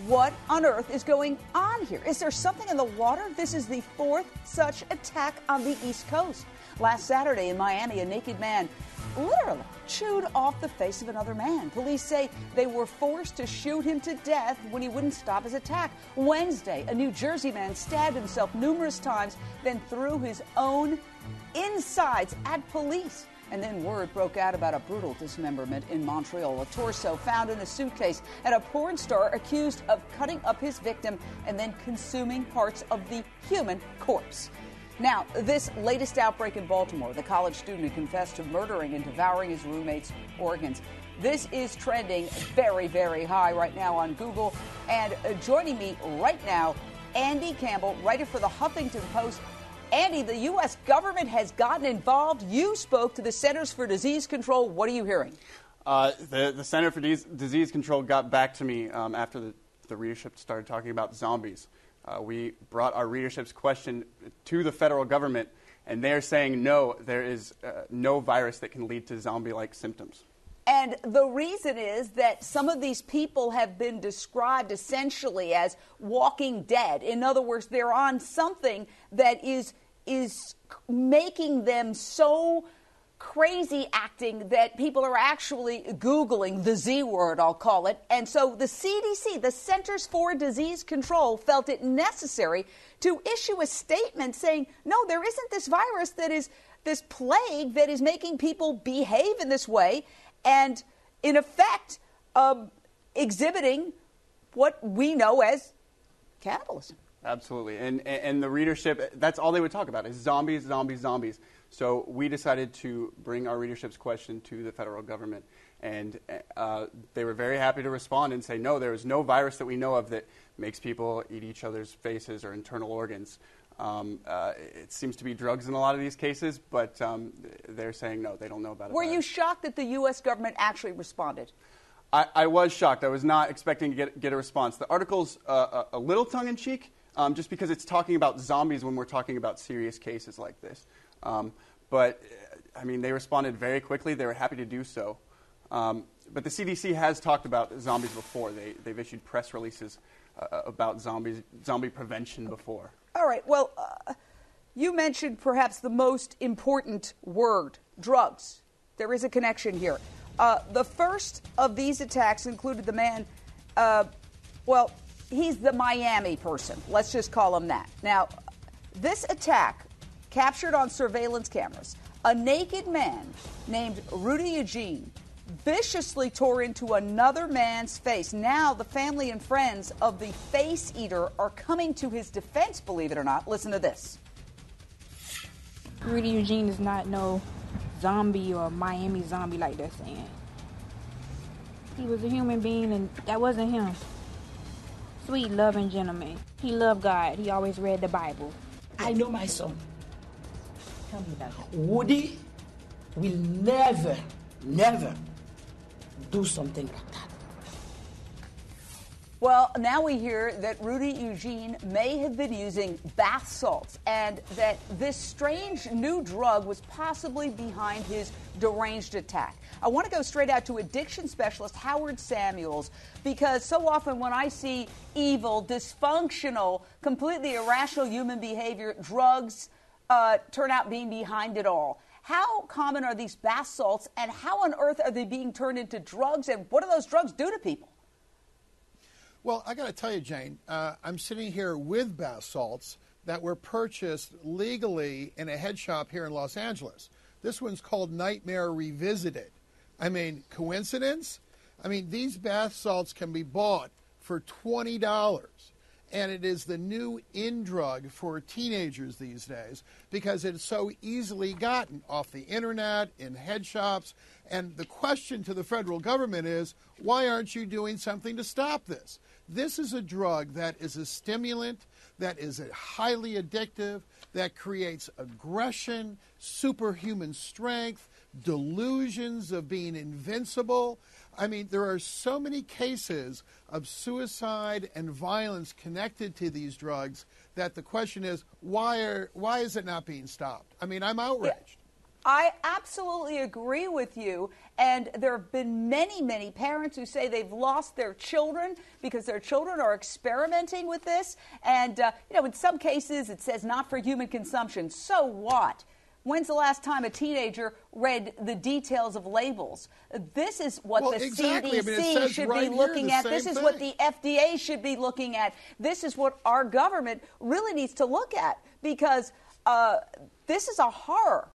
what on earth is going on here? Is there something in the water? This is the fourth such attack on the East Coast. Last Saturday in Miami, a naked man literally chewed off the face of another man. Police say they were forced to shoot him to death when he wouldn't stop his attack. Wednesday, a New Jersey man stabbed himself numerous times, then threw his own insides at police. And then word broke out about a brutal dismemberment in Montreal, a torso found in a suitcase, and a porn star accused of cutting up his victim and then consuming parts of the human corpse. Now, this latest outbreak in Baltimore, the college student who confessed to murdering and devouring his roommate's organs. This is trending very, very high right now on Google. And joining me right now, Andy Campbell, writer for the Huffington Post. Andy, the U.S. government has gotten involved. You spoke to the Centers for Disease Control. What are you hearing? The Center for Disease Control got back to me after the readership started talking about zombies. We brought our readership's question to the federal government, and they're saying no, there is no virus that can lead to zombie-like symptoms. And the reason is that some of these people have been described essentially as walking dead. In other words, they're on something that is making them so crazy acting that people are actually Googling the Z word, I'll call it. And so the CDC, the Centers for Disease Control, felt it necessary to issue a statement saying, no, there isn't this virus that is this plague that is making people behave in this way and, in effect, exhibiting what we know as cannibalism. Absolutely. And the readership, that's all they would talk about is zombies, zombies, zombies. So we decided to bring our readership's question to the federal government. And they were very happy to respond and say, no, there is no virus that we know of that makes people eat each other's faces or internal organs. It seems to be drugs in a lot of these cases, but they're saying no, they don't know about it. Were you shocked that the U.S. government actually responded? I was shocked. I was not expecting to get a response. The article's a little tongue-in-cheek, just because it's talking about zombies when we're talking about serious cases like this. But, I mean, they responded very quickly. They were happy to do so. But the CDC has talked about zombies before. They've issued press releases about zombie prevention before. All right. Well, you mentioned perhaps the most important word, drugs. There is a connection here. The first of these attacks included the man, he's the Miami person. Let's just call him that. Now, this attack captured on surveillance cameras, a naked man named Rudy Eugene viciously tore into another man's face. Now the family and friends of the face eater are coming to his defense, believe it or not. Listen to this. Rudy Eugene is not no zombie or Miami zombie like they're saying. He was a human being, and that wasn't him. Sweet, loving gentleman. He loved God. He always read the Bible. I know my son. Tell me about it. Woody will never do something like that. Well, now we hear that Rudy Eugene may have been using bath salts and that this strange new drug was possibly behind his deranged attack. I want to go straight out to addiction specialist Howard Samuels, because so often when I see evil, dysfunctional, completely irrational human behavior, drugs turn out being behind it all. How common are these bath salts, and how on earth are they being turned into drugs, and what do those drugs do to people? Well, I got to tell you, Jane, I'm sitting here with bath salts that were purchased legally in a head shop here in Los Angeles. This one's called Nightmare Revisited. I mean, coincidence? I mean, these bath salts can be bought for $20. And it is the new in drug for teenagers these days because it's so easily gotten off the internet, in head shops. And the question to the federal government is, why aren't you doing something to stop this? This is a drug that is a stimulant, that is highly addictive, that creates aggression, superhuman strength, delusions of being invincible. I mean, there are so many cases of suicide and violence connected to these drugs that the question is, why is it not being stopped? I mean, I'm outraged. I absolutely agree with you. And there have been many, many parents who say they've lost their children because their children are experimenting with this. And, in some cases it says not for human consumption. So what? When's the last time a teenager read the details of labels? This is what the CDC should be looking at. This is what the FDA should be looking at. This is what our government really needs to look at, because this is a horror.